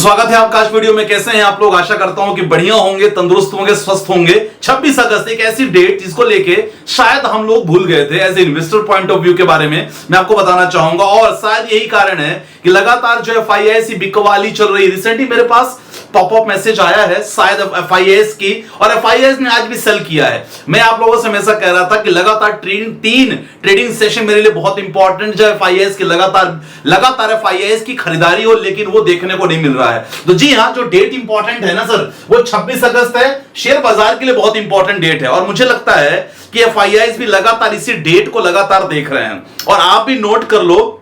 स्वागत है आपका आज वीडियो में। कैसे हैं आप लोग? आशा करता हूं कि बढ़िया होंगे, तंदुरुस्त होंगे, स्वस्थ होंगे। 26 अगस्त एक ऐसी डेट जिसको लेके शायद हम लोग भूल गए थे। As a investor point of view के बारे में मैं आपको बताना चाहूंगा और शायद यही कारण है कि लगातार जो FIIs बिकवाली चल रही है। रिसेंटली मेरे पास पॉपअप मैसेज आया है शायद FIIs की, और FIIs ने आज भी सेल किया है। मैं आप लोगों से हमेशा कह रहा था कि लगातार तीन ट्रेडिंग सेशन मेरे लिए बहुत इंपॉर्टेंट है। FIIs की लगातार FIIs की खरीदारी हो, लेकिन वो देखने को नहीं मिल रहा है। तो जी हाँ, जो डेट इंपॉर्टेंट है ना सर, वो 26 अगस्त है। शेयर बाजार के लिए बहुत इंपॉर्टेंट डेट है और मुझे लगता है कि FIIs भी लगातार इसी डेट को लगातार देख रहे हैं। और आप भी नोट कर लो,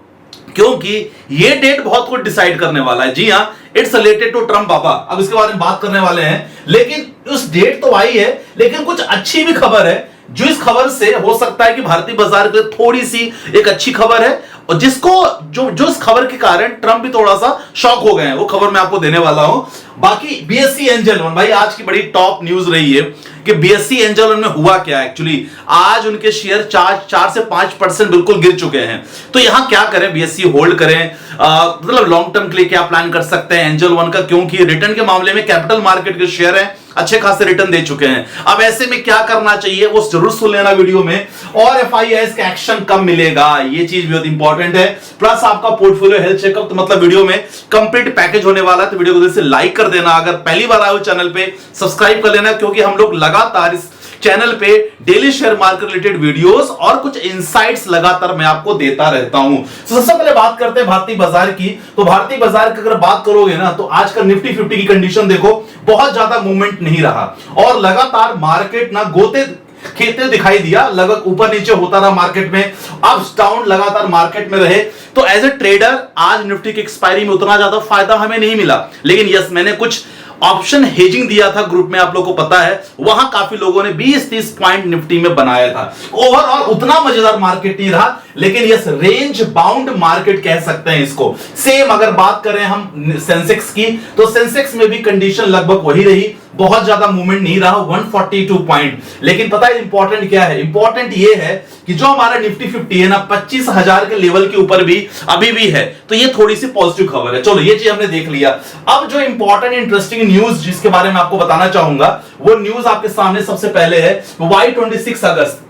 क्योंकि ये डेट बहुत कुछ डिसाइड करने वाला है। जी हाँ, इट्स रिलेटेड टू ट्रम्प बाबा। अब इसके बारे में बात करने वाले हैं, लेकिन उस डेट तो आई है, लेकिन कुछ अच्छी भी खबर है जो इस खबर से हो सकता है कि भारतीय बाजार के लिए थोड़ी सी एक अच्छी खबर है, और जिसको जो इस खबर के कारण ट्रम्प भी थोड़ा सा शॉक हो गए हैं। वो खबर मैं आपको देने वाला हूं। बाकी BSE एंजल वन भाई, आज की बड़ी टॉप न्यूज रही है कि BSE एंजल वन में हुआ क्या है। एक्चुअली आज उनके शेयर 4 से 5% बिल्कुल गिर चुके हैं। तो यहां क्या करें? BSE होल्ड करें, मतलब लॉन्ग टर्म के लिए क्या प्लान कर सकते हैं एंजल वन का, क्योंकि रिटर्न के मामले में कैपिटल मार्केट के शेयर हैं, अच्छे खासे रिटर्न दे चुके हैं। अब ऐसे में क्या करना चाहिए वो जरूर सुन लेना वीडियो में। और FIIs का एक्शन कब मिलेगा, ये चीज बहुत इंपॉर्टेंट है। प्लस आपका पोर्टफोलियो हेल्थ चेकअप, तो मतलब वीडियो में कंप्लीट पैकेज होने वाला है। तो वीडियो को जैसे लाइक कर देना, अगर पहली बार आए हो चैनल पे सब्सक्राइब कर लेना, क्योंकि हम लोग लगातार इस चैनल पे daily share market related videos और कुछ इनसाइट्स लगातार मैं आपको देता रहता हूं। तो सबसे पहले बात करते हैं भारतीय बाजार की। तो भारतीय बाजार की अगर बात करोगे ना, तो आज का निफ्टी 50 की कंडीशन देखो, बहुत ज्यादा मूवमेंट नहीं रहा और लगातार मार्केट ना गोते खेते दिखाई दिया, लगभग ऊपर नीचे होता रहा मार्केट में, अप्स डाउन लगातार मार्केट में रहे। तो एज ए ट्रेडर आज निफ्टी की एक्सपायरी में उतना ज्यादा फायदा हमें नहीं मिला, लेकिन यस, मैंने कुछ ऑप्शन हेजिंग दिया था ग्रुप में, आप लोगों को पता है। वहां काफी लोगों ने 20-30 पॉइंट निफ्टी में बनाया था। ओवरऑल उतना मजेदार मार्केट नहीं रहा, लेकिन यस, रेंज बाउंड मार्केट कह सकते हैं इसको। सेम अगर बात करें हम सेंसेक्स की, तो सेंसेक्स में भी कंडीशन लगभग वही रही, बहुत ज्यादा मूवमेंट नहीं रहा, 142 पॉइंट। लेकिन पता है इंपॉर्टेंट क्या है? इंपॉर्टेंट ये है कि जो हमारा निफ्टी 50 है ना, 25,000 के लेवल के ऊपर भी अभी भी है। तो ये थोड़ी सी पॉजिटिव खबर है। चलो, ये चीज हमने देख लिया। अब जो इंपॉर्टेंट इंटरेस्टिंग न्यूज जिसके बारे में आपको बताना चाहूंगा, वो न्यूज आपके सामने सबसे पहले है वाई 26 अगस्त।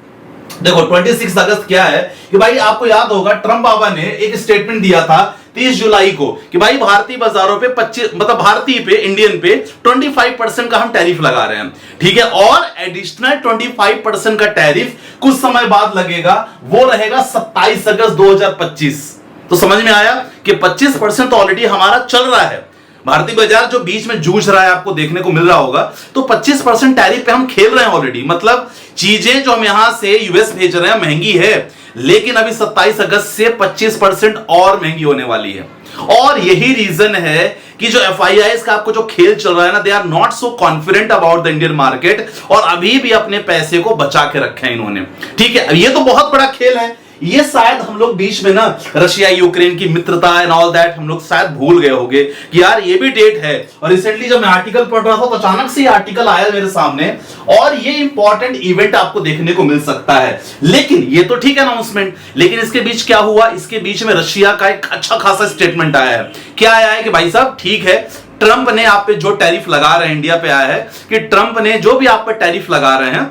देखो 26 अगस्त क्या है कि भाई, आपको याद होगा ट्रम्प बाबा ने एक स्टेटमेंट दिया था 30 जुलाई को कि भाई भारतीय बाजारों पे 25, मतलब भारतीय पे, इंडियन पे 25% का हम टैरिफ लगा रहे हैं, ठीक है। और एडिशनल 25% का टैरिफ कुछ समय बाद लगेगा, वो रहेगा 27 अगस्त 2025। तो समझ में आया कि 25% तो ऑलरेडी हमारा चल रहा है। भारतीय बाजार जो बीच में जूझ रहा है, आपको देखने को मिल रहा होगा। तो 25% टैरिफ पे हम खेल रहे हैं ऑलरेडी, मतलब चीजें जो हम यहां से US भेज रहे हैं महंगी है, लेकिन अभी 27 अगस्त से 25% और महंगी होने वाली है। और यही रीजन है कि जो FIIs का आपको जो खेल चल रहा है ना, they are not so confident about the Indian market, और अभी भी अपने पैसे को बचा के रखे हैं इन्होंने, ठीक है। ये तो बहुत बड़ा खेल है। ये शायद हम लोग बीच में ना रशिया यूक्रेन की मित्रता एंड ऑल दैट हम लोग शायद भूल गए होंगे कि यार ये भी डेट है। और रिसेंटली जब मैं आर्टिकल पढ़ रहा था, तो अचानक से ये आर्टिकल आया मेरे सामने, और ये इंपॉर्टेंट इवेंट आपको देखने को मिल सकता है। लेकिन ये तो ठीक है अनाउंसमेंट, लेकिन इसके बीच क्या हुआ? इसके बीच में रशिया का एक अच्छा खासा स्टेटमेंट आया है। क्या आया है कि भाई साहब, ठीक है, ट्रंप ने आप पे जो टैरिफ लगा रहे हैं, इंडिया पे आया है कि ट्रंप ने जो भी आप पे टैरिफ लगा रहे हैं,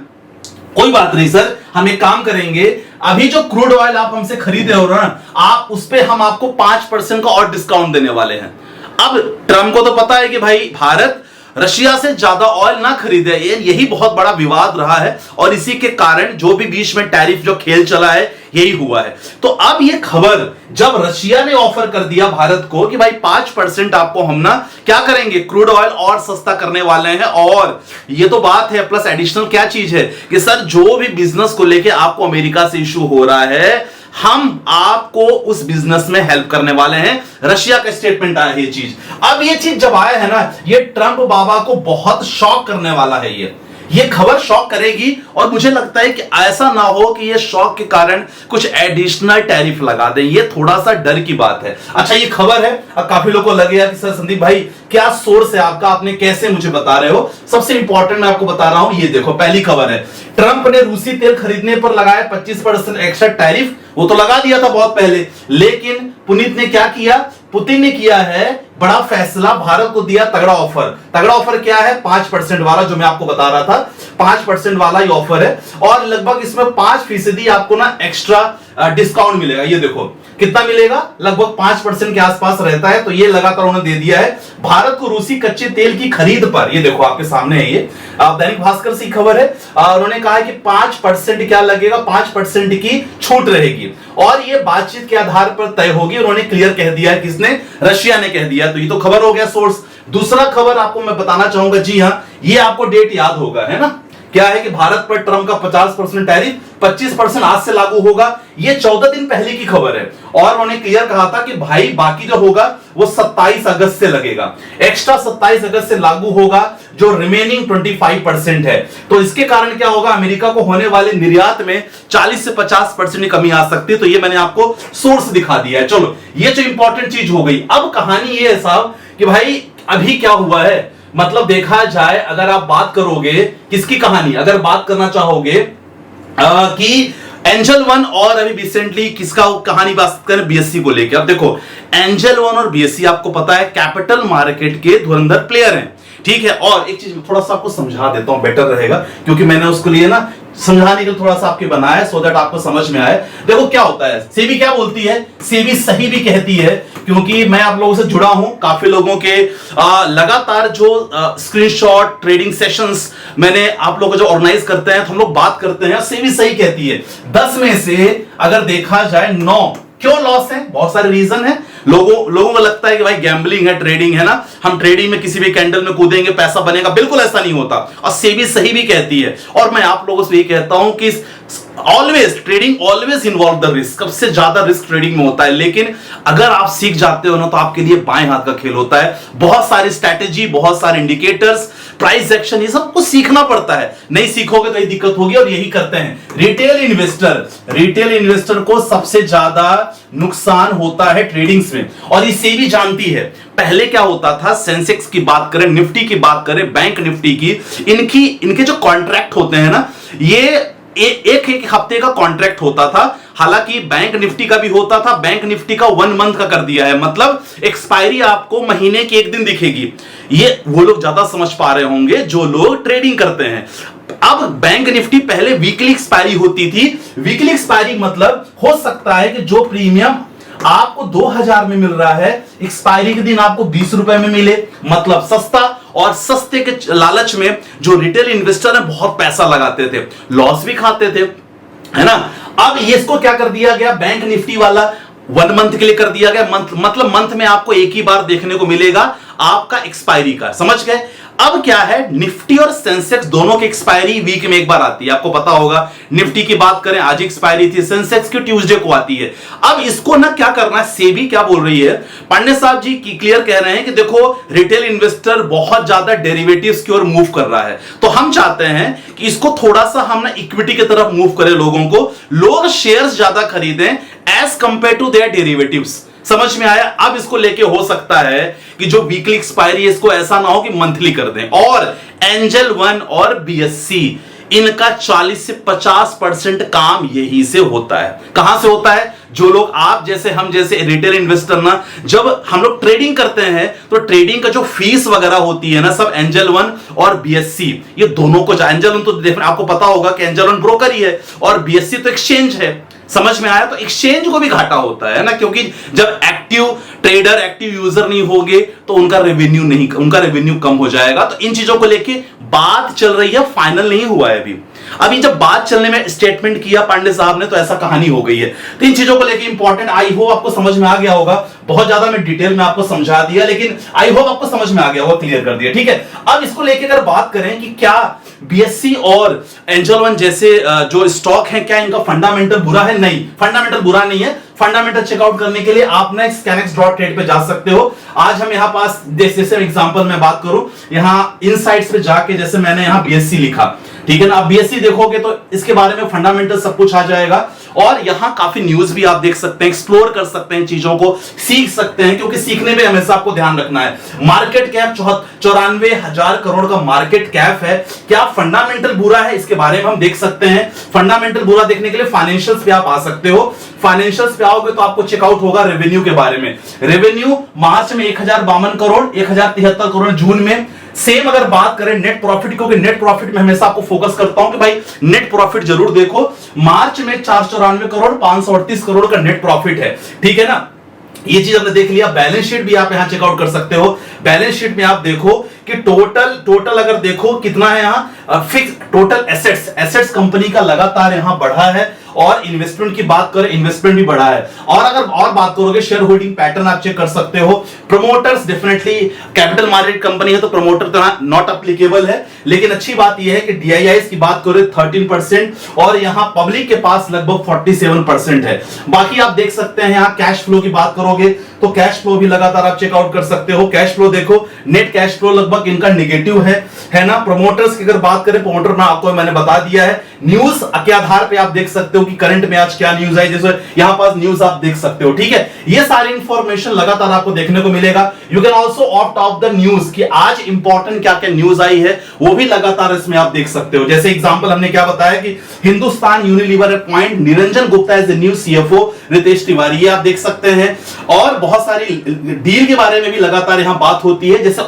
कोई बात नहीं सर, हम एक काम करेंगे, अभी जो क्रूड ऑयल आप हमसे खरीदे हो रहा ना, आप उस पे हम आपको 5% का और डिस्काउंट देने वाले हैं। अब ट्रम्प को तो पता है कि भाई भारत रशिया से ज्यादा ऑयल ना खरीदे, यही बहुत बड़ा विवाद रहा है, और इसी के कारण जो भी बीच में टैरिफ जो खेल चला है, यही हुआ है। तो अब ये खबर जब रशिया ने ऑफर कर दिया भारत को कि भाई 5% आपको हम ना क्या करेंगे, क्रूड ऑयल और सस्ता करने वाले हैं, और ये तो बात है, प्लस एडिशनल क्या चीज है कि सर जो भी बिजनेस को लेके आपको अमेरिका से इशू हो रहा है, हम आपको उस बिजनेस में हेल्प करने वाले हैं। रशिया का स्टेटमेंट आया है ये चीज। अब ये चीज जब आया है ना, ये ट्रंप बाबा को बहुत शॉक करने वाला है। ये खबर शॉक करेगी, और मुझे लगता है कि ऐसा ना हो कि ये शॉक के कारण कुछ एडिशनल टैरिफ लगा दें। ये थोड़ा सा डर की बात है। अच्छा, ये खबर है। अब काफी लोगों को लगेगा कि सर संदीप भाई क्या सोर्स है आपका, आपने कैसे मुझे बता रहे हो? सबसे इंपॉर्टेंट मैं आपको बता रहा हूं, ये देखो पहली खबर है, ट्रंप ने रूसी तेल खरीदने पर लगाया 25% एक्स्ट्रा टैरिफ। वो तो लगा दिया था बहुत पहले, लेकिन पुनीत ने क्या किया, पुतिन ने किया है बड़ा फैसला, भारत को दिया तगड़ा ऑफर। तगड़ा ऑफर क्या है? 5% वाला, जो मैं आपको बता रहा था, 5% वाला ही ऑफर है। और लगभग इसमें 5% आपको ना एक्स्ट्रा डिस्काउंट मिलेगा। ये देखो कितना मिलेगा, लगभग 5% के आसपास रहता है। तो ये लगातार उन्होंने दे दिया है भारत को रूसी कच्चे तेल की खरीद पर। ये देखो आपके सामने है, ये दैनिक भास्कर से खबर है। उन्होंने कहा है कि 5% क्या लगेगा, 5% की छूट रहेगी और ये बातचीत के आधार पर तय होगी। उन्होंने क्लियर कह दिया है, किसने? रशिया ने कह दिया। तो ये तो खबर हो गया सोर्स। दूसरा खबर आपको मैं बताना चाहूंगा, जी हां, ये आपको डेट याद होगा, है ना? क्या है कि भारत पर ट्रंप का 50% टैरिफ 25% आज से लागू होगा। ये 14 दिन पहले की खबर है और उन्होंने क्लियर कहा था कि भाई बाकी जो होगा वो 27 अगस्त से लगेगा, एक्स्ट्रा 27 अगस्त से लागू होगा, जो रिमेनिंग 25% है। तो इसके कारण क्या होगा, अमेरिका को होने वाले निर्यात में 40 से 50% की कमी आ सकती है। तो ये मैंने आपको सोर्स दिखा दिया है। चलो, ये जो इंपॉर्टेंट चीज हो गई। अब कहानी ये है साहब कि भाई अभी क्या हुआ है, मतलब देखा जाए, अगर आप बात करोगे किसकी कहानी, अगर बात करना चाहोगे कि एंजल वन और अभी रिसेंटली किसका कहानी बात करें, बीएससी को लेकर। अब देखो, एंजल वन और बीएससी आपको पता है कैपिटल मार्केट के धुरंधर प्लेयर हैं, ठीक है। और एक चीज थोड़ा सा आपको समझा देता हूं, बेटर रहेगा, क्योंकि मैंने उसके लिए ना समझाने के लिए थोड़ा सा आपके बनाया, सो दैट आपको समझ में आए। देखो क्या होता है, सेबी क्या बोलती है, सेबी सही भी कहती है, क्योंकि मैं आप लोगों से जुड़ा हूं, काफी लोगों के लगातार जो स्क्रीनशॉट ट्रेडिंग सेशंस मैंने आप लोगों को जो ऑर्गेनाइज करते हैं, तो हम लोग बात करते हैं, सेबी सही कहती है 10 में से अगर देखा जाए 9 क्यों लॉस है। बहुत सारे रीजन है। लोगों को लगता है कि भाई गैम्बलिंग है, ट्रेडिंग है ना, हम ट्रेडिंग में किसी भी कैंडल में कूदेंगे पैसा बनेगा, बिल्कुल ऐसा नहीं होता। और सेबी सही भी कहती है। और मैं आप लोगों से यही कहता हूं कि always trading always involve the risk, सबसे ज्यादा रिस्क ट्रेडिंग में होता है। लेकिन अगर आप सीख जाते हो ना, तो आपके लिए बाएं हाथ का खेल होता है। बहुत सारी स्ट्रैटेजी, बहुत सारे इंडिकेटर्स, प्राइस एक्शन, ये सब कुछ सीखना पड़ता है। नहीं सीखोगे तो ये दिक्कत होगी। और यही करते हैं रिटेल इन्वेस्टर को सबसे ज्यादा नुकसान होता है ट्रेडिंग्स में, और ये सेबी जानती है। पहले क्या होता था, सेंसेक्स की बात करें, निफ्टी की बात करें, बैंक निफ्टी की, इनके जो कॉन्ट्रैक्ट होते हैं ना, ये एक हफ्ते का कॉन्ट्रैक्ट होता था। हालांकि बैंक निफ्टी का भी होता था, बैंक निफ्टी का 1 मंथ का कर दिया है, मतलब एक्सपायरी आपको महीने की एक दिन दिखेगी। ये वो लोग ज्यादा समझ पा रहे होंगे जो लोग ट्रेडिंग करते हैं। अब बैंक निफ्टी पहले वीकली एक्सपायरी होती थी। वीकली एक्सपायरी मतलब हो सकता है कि जो प्रीमियम आपको 2000 में मिल रहा है, एक्सपायरी के दिन आपको 20 रुपए में मिले, मतलब सस्ता। और सस्ते के लालच में जो रिटेल इन्वेस्टर है बहुत पैसा लगाते थे, लॉस भी खाते थे, है ना। अब ये इसको क्या कर दिया गया, बैंक निफ्टी वाला 1 मंथ के लिए कर दिया गया। मतलब मंथ में आपको एक ही बार देखने को मिलेगा आपका एक्सपायरी का, समझ गए। अब क्या है, निफ्टी और सेंसेक्स दोनों की एक्सपायरी वीक में एक बार आती है। आपको पता होगा, निफ्टी की बात करें आज एक्सपायरी थी, सेंसेक्स की ट्यूसडे को आती है। अब इसको ना क्या करना है, सेबी क्या बोल रही है, पांडे साहब जी की क्लियर कह रहे हैं कि देखो रिटेल इन्वेस्टर बहुत ज्यादा डेरिवेटिव्स की ओर मूव कर रहा है, तो हम चाहते हैं कि इसको थोड़ा सा हम ना इक्विटी की तरफ मूव करें, लोग शेयर्स ज्यादा खरीदें as compare to their derivatives. समझ में आया। अब इसको लेके हो सकता है कि जो वीकली एक्सपायरी है, इसको ऐसा ना हो कि मंथली कर दें। और एंजल वन और बीएससी, इनका 40 से 50% काम यही से होता है। कहां से होता है, जो लोग आप जैसे, हम जैसे रिटेल इन्वेस्टर ना, जब हम लोग ट्रेडिंग करते हैं तो ट्रेडिंग का जो फीस वगैरह होती है ना, सब एंजल वन और बीएससी, ये दोनों को, एंजल वन तो आपको पता होगा कि एंजल वन ब्रोकर ही है और बीएससी तो एक्सचेंज है। समझ में आया। तो एक्सचेंज को भी घाटा होता है ना, क्योंकि जब एक्टिव ट्रेडर, एक्टिव यूजर नहीं होंगे तो उनका रेवेन्यू कम हो जाएगा। तो इन चीजों को लेके बात चल रही है, फाइनल नहीं हुआ है अभी जब बात चलने में स्टेटमेंट किया पांडे साहब ने, तो ऐसा कहानी हो गई है। तो इन चीजों को लेके इंपॉर्टेंट, आई होप आपको समझ में आ गया होगा। बहुत ज्यादा मैं डिटेल में आपको समझा दिया, लेकिन आई होप आपको समझ में आ गया होगा, क्लियर कर दिया, ठीक है। अब इसको लेके अगर बात करें कि क्या बीएससी और एंजल वन जैसे जो स्टॉक है, क्या इनका फंडामेंटल बुरा है? नहीं, फंडामेंटल बुरा नहीं है। फंडामेंटल चेकआउट करने के लिए आप ना scanex.trade पे जा सकते हो। आज हम यहां पास जैसे एग्जांपल में बात करूं, यहां इनसाइट्स पे जाके जैसे मैंने यहां बीएससी लिखा, ठीक है ना। आप बीएससी देखोगे तो इसके बारे में फंडामेंटल सब कुछ आ जाएगा। और यहां काफी न्यूज भी आप देख सकते हैं, एक्सप्लोर कर सकते हैं, चीजों को सीख सकते हैं, क्योंकि सीखने में हमेशा आपको ध्यान रखना है। मार्केट कैप 94,000 करोड़ का मार्केट कैप है। क्या फंडामेंटल बुरा है, इसके बारे में हम देख सकते हैं। फंडामेंटल बुरा देखने के लिए फाइनेंशियल्स पे आप आ सकते हो। फाइनेंशियल्स पे आओगे तो आपको चेकआउट होगा रेवेन्यू के बारे में। रेवेन्यू मार्च में 1052 करोड़, 1073 करोड़ जून में। सेम अगर बात करें नेट प्रॉफिट, क्योंकि नेट प्रॉफिट में हमेशा आपको फोकस करता हूं कि भाई नेट प्रॉफिट जरूर देखो। मार्च में 494 करोड़, 538 करोड़ का नेट प्रॉफिट है, ठीक है ना। ये चीज हमने देख लिया। बैलेंस शीट भी आप यहां चेकआउट कर सकते हो। बैलेंस शीट में आप देखो कि टोटल अगर देखो कितना है यहां फिक्स टोटल एसेट्स कंपनी का लगातार यहां बढ़ा है, और इन्वेस्टमेंट की बात करें, इन्वेस्टमेंट भी बढ़ा है। और अगर और बात करोगे शेयर होल्डिंग पैटर्न आप चेक कर सकते हो। Promoters definitely capital market company है तो प्रमोटर तो नॉट एप्लीकेबल है, लेकिन अच्छी बात यह है कि डीआईआईस की बात करें 13% और यहां पब्लिक के पास लगभग 47% है। बाकी आप देख सकते हैं यहां कैश फ्लो की बात करोगे तो कैश फ्लो भी लगातार आप चेकआउट कर सकते हो। कैश फ्लो देखो, नेट कैश फ्लो लगभग इनका नेगेटिव है ना। प्रमोटर्स की अगर बात करें, प्रमोटर ना आपको मैंने बता दिया है। न्यूज के आधार पे आप देख सकते हो कि करंट में आज क्या न्यूज आई, जैसे यहां पास न्यूज आप देख सकते हो, ठीक है। ये सारी इंफॉर्मेशन लगातार आपको देखने को मिलेगा। You can also opt of the news कि आज इंपॉर्टेंट क्या क्या न्यूज आई है, वो भी लगातार इसमें आप देख सकते हो। जैसे एग्जांपल हमने क्या बताया कि Hindustan Unilever appoint Niranjan Gupta as the new CFO, Ritesh Tiwari, ये आप देख सकते हैं। और बहुत सारी डील के बारे में भी लगातार यहां बात होती है, जैसे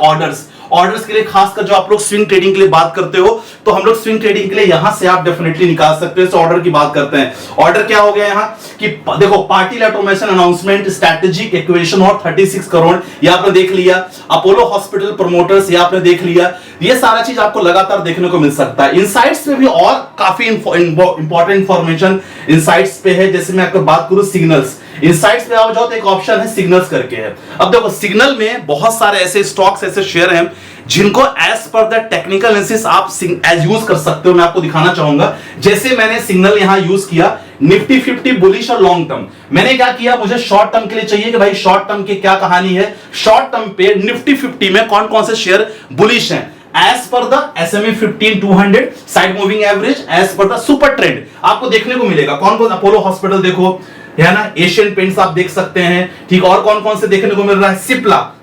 ऑर्डर्स के लिए खासकर जो आप लोग स्विंग ट्रेडिंग के लिए बात करते हो, तो हम लोग स्विंग ट्रेडिंग के लिए यहां से आप डेफिनेटली निकाल सकते हो। ऑर्डर की बात करते हैं। ऑर्डर क्या हो गया यहां कि देखो party automation announcement, strategic equation और 36 करोड़, ये आपने देख लिया। अपोलो हॉस्पिटल प्रमोटर्स, ये आपने देख लिया। ये सारा चीज आपको लगातार देखने को मिल सकता है। इनसाइट्स में भी और काफी इंपॉर्टेंट इंफॉर्मेशन इनसाइट्स पे है। जैसे मैं आपको बात करूं सिग्नल्स, इनसाइट्स पे आओ जाओ तो एक ऑप्शन है सिग्नल्स करके है। अब देखो सिग्नल में बहुत सारे ऐसे स्टॉक्स, ऐसे शेयर हैं जिनको as per the technical analysis आप एज यूज कर सकते हो। मैं आपको दिखाना चाहूंगा। जैसे मैंने सिग्नल यहां यूज किया, निफ्टी 50 बुलिश और लॉन्ग टर्म। मैंने क्या किया, मुझे शॉर्ट टर्म के लिए चाहिए कि भाई शॉर्ट टर्म की क्या कहानी है। शॉर्ट टर्म पे निफ्टी 50 में कौन कौन से शेयर बुलिश हैं as per the SMA 15-200 side moving average, as per the super trend आपको देखने को मिलेगा। कौन कौन, अपोलो हॉस्पिटल देखो, है ना, एशियन पेंट्स आप देख सकते हैं, ठीक। और कौन कौन से देखने को मिल रहा है,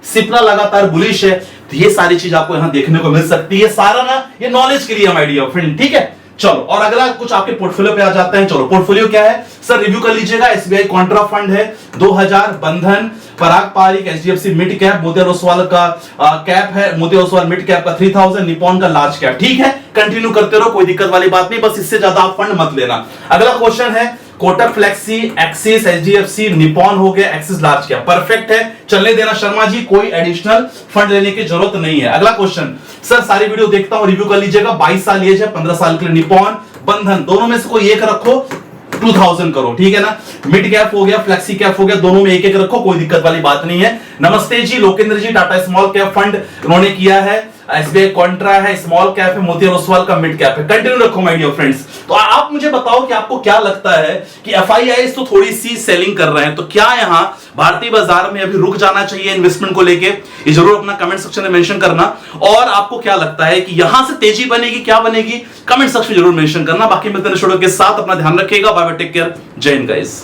सिप्ला लगातार बुलिश है। तो ये सारी चीज आपको यहां देखने को मिल सकती है। सारा ना ये नॉलेज के लिए हम आइडिया फ्रेंड, ठीक है। चलो और अगला कुछ आपके पोर्टफोलियो पे आ जाते हैं। चलो पोर्टफोलियो क्या है सर, रिव्यू कर लीजिएगा। एसबीआई कॉन्ट्रा फंड है 2000, Bandhan, Parag Parikh, HDFC mid cap, Motilal Oswal का कैप है, मोतियार ओसवाल मिड कैप का 3000, निपॉन का लार्ज कैप, ठीक है। कंटिन्यू करते रहो, कोई दिक्कत वाली बात नहीं, बस इससे ज्यादा आप फंड मत लेना। अगला क्वेश्चन है Kotak flexi, axis, HDFC, Nippon हो गया, एक्सिस लार्ज कैप, परफेक्ट है, चलने देना शर्मा जी, कोई एडिशनल फंड लेने की जरूरत नहीं है। अगला क्वेश्चन सर, सारी वीडियो देखता हूं, रिव्यू कर लीजिएगा। 22 साल एज है, 15 साल के लिए निपॉन, बंधन, दोनों में से कोई एक रखो, 2000 करो, ठीक है ना। मिड कैप हो गया, फ्लेक्सी कैप हो गया, दोनों में एक एक रखो, कोई दिक्कत वाली बात नहीं है। नमस्ते जी, लोकेंद्र जी, टाटा स्मॉल कैप फंड उन्होंने किया है, एसबीआई कॉन्ट्रा है, स्मॉल कैप है, मोतियार ओसवाल का मिड कैप है। कंटिन्यू रखो माय डियर फ्रेंड्स। तो आप मुझे बताओ कि आपको क्या लगता है कि एफआईआईस तो थोड़ी सी सेलिंग कर रहे हैं, तो क्या यहां भारतीय बाजार में अभी रुक जाना चाहिए इन्वेस्टमेंट को लेके? ये जरूर अपना कमेंट सेक्शन में मेंशन करना। और आपको क्या लगता है कि यहां से तेजी बनेगी, क्या बनेगी, कमेंट सेक्शन में जरूर मेंशन करना। बाकी मिलते हैं वीडियो के साथ, अपना ध्यान रखिएगा, बाय बाय, टेक केयर, जय हिंद गाइस।